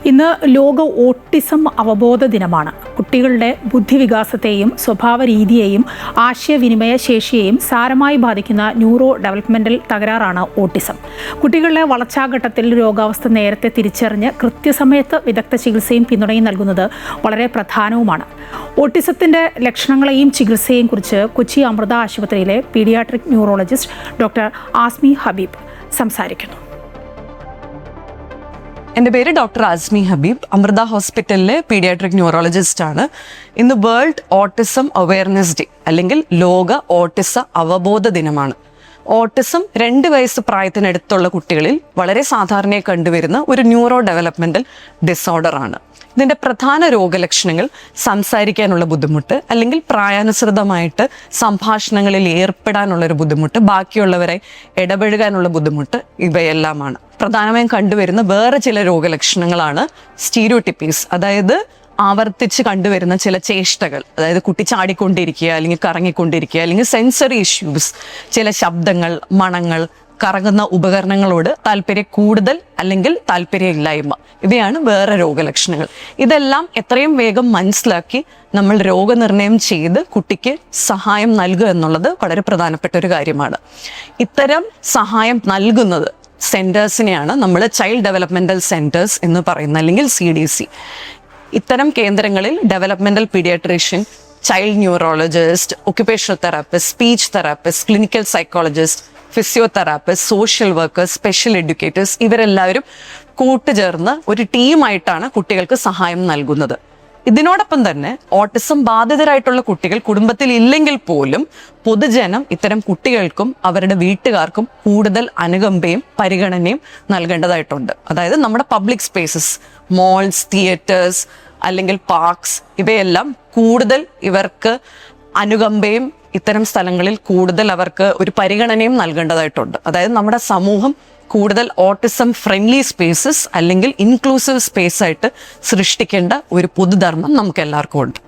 ഇന്ന് ലോക ഓട്ടിസം അവബോധ ദിനമാണ്. കുട്ടികളുടെ ബുദ്ധിവികാസത്തെയും സ്വഭാവ രീതിയെയും ആശയവിനിമയ ശേഷിയെയും സാരമായി ബാധിക്കുന്ന ന്യൂറോ ഡെവലപ്മെന്റൽ തകരാറാണ് ഓട്ടിസം. കുട്ടികളുടെ വളർച്ചാഘട്ടത്തിൽ രോഗാവസ്ഥ നേരത്തെ തിരിച്ചറിഞ്ഞ് കൃത്യസമയത്ത് വിദഗ്ധ ചികിത്സയും പിന്തുണയും നൽകുന്നത് വളരെ പ്രധാനവുമാണ്. ഓട്ടിസത്തിന്റെ ലക്ഷണങ്ങളെയും ചികിത്സയെയും കുറിച്ച് കൊച്ചി അമൃത ആശുപത്രിയിലെ paediatric neurologist doctor Asmi Habeeb സംസാരിക്കുന്നു. എൻ്റെ പേര് ഡോക്ടർ ആസ്മി ഹബീബ്, അമൃത ഹോസ്പിറ്റലിലെ പീഡിയാട്രിക് ന്യൂറോളജിസ്റ്റ് ആണ്. ഇന്ന് വേൾഡ് ഓട്ടിസം അവയർനെസ് ഡേ അല്ലെങ്കിൽ ലോക ഓട്ടിസ അവബോധ ദിനമാണ്. ഓട്ടിസം 2 വയസ്സ് പ്രായത്തിനടുത്തുള്ള കുട്ടികളിൽ വളരെ സാധാരണയായി കണ്ടുവരുന്ന ഒരു ന്യൂറോ ഡെവലപ്മെന്റൽ ഡിസോർഡർ ആണ്. ഇതിൻ്റെ പ്രധാന രോഗലക്ഷണങ്ങൾ സംസാരിക്കാനുള്ള ബുദ്ധിമുട്ട്, അല്ലെങ്കിൽ പ്രായാനുസൃതമായിട്ട് സംഭാഷണങ്ങളിൽ ഏർപ്പെടാനുള്ളൊരു ബുദ്ധിമുട്ട്, ബാക്കിയുള്ളവരെ ഇടപഴകാനുള്ള ബുദ്ധിമുട്ട്, ഇവയെല്ലാമാണ്. പ്രധാനമായും കണ്ടുവരുന്ന വേറെ ചില രോഗലക്ഷണങ്ങളാണ് സ്റ്റീരിയോടിപ്പീസ്, അതായത് ആവർത്തിച്ച് കണ്ടുവരുന്ന ചില ചേഷ്ടകൾ, അതായത് കുട്ടി ചാടിക്കൊണ്ടിരിക്കുക, അല്ലെങ്കിൽ കറങ്ങിക്കൊണ്ടിരിക്കുക, അല്ലെങ്കിൽ സെൻസറി ഇഷ്യൂസ്, ചില ശബ്ദങ്ങൾ, മണങ്ങൾ, കറങ്ങുന്ന ഉപകരണങ്ങളോട് താല്പര്യം കൂടുതൽ അല്ലെങ്കിൽ താല്പര്യമില്ലായ്മ, ഇവയാണ് വേറെ രോഗലക്ഷണങ്ങൾ. ഇതെല്ലാം എത്രയും വേഗം മനസ്സിലാക്കി നമ്മൾ രോഗനിർണയം ചെയ്ത് കുട്ടിക്ക് സഹായം നൽകുക എന്നുള്ളത് വളരെ പ്രധാനപ്പെട്ട ഒരു കാര്യമാണ്. ഇത്തരം സഹായം നൽകുന്നത് സെന്റേഴ്സിനെയാണ് നമ്മൾ ചൈൽഡ് ഡെവലപ്മെന്റൽ സെന്റേഴ്സ് എന്ന് പറയുന്നത്, അല്ലെങ്കിൽ CDC. ഇത്തരം കേന്ദ്രങ്ങളിൽ developmental paediatrician, child neurologist, occupational therapist, speech therapist, clinical psychologist, physiotherapist, social workers, special educators, ഇവരെല്ലാവരും കൂട്ടുചേർന്ന് ഒരു ടീമായിട്ടാണ് കുട്ടികൾക്ക് സഹായം നൽകുന്നത്. ഇതിനോടൊപ്പം തന്നെ ഓട്ടിസം ബാധിതരായിട്ടുള്ള കുട്ടികൾ കുടുംബത്തിൽ ഇല്ലെങ്കിൽ പോലും പൊതുജനം ഇത്തരം കുട്ടികൾക്കും അവരുടെ വീട്ടുകാർക്കും കൂടുതൽ അനുകമ്പയും പരിഗണനയും നൽകേണ്ടതായിട്ടുണ്ട്. അതായത് നമ്മുടെ പബ്ലിക് സ്പേസസ്, മോൾസ്, തിയേറ്റേഴ്സ്, അല്ലെങ്കിൽ പാർക്സ്, ഇവയെല്ലാം കൂടുതൽ ഇവർക്ക് അനുകമ്പയും ഇത്തരം സ്ഥലങ്ങളിൽ കൂടുതൽ അവർക്ക് ഒരു പരിഗണനയും നൽകേണ്ടതായിട്ടുണ്ട്. അതായത് നമ്മുടെ സമൂഹം കൂടുതൽ ഓട്ടിസം ഫ്രണ്ട്ലി സ്പേസസ് അല്ലെങ്കിൽ ഇൻക്ലൂസീവ് സ്പേസ് ആയിട്ട് സൃഷ്ടിക്കേണ്ട ഒരു പൊതുധർമ്മം നമുക്ക് എല്ലാവർക്കും ഉണ്ട്.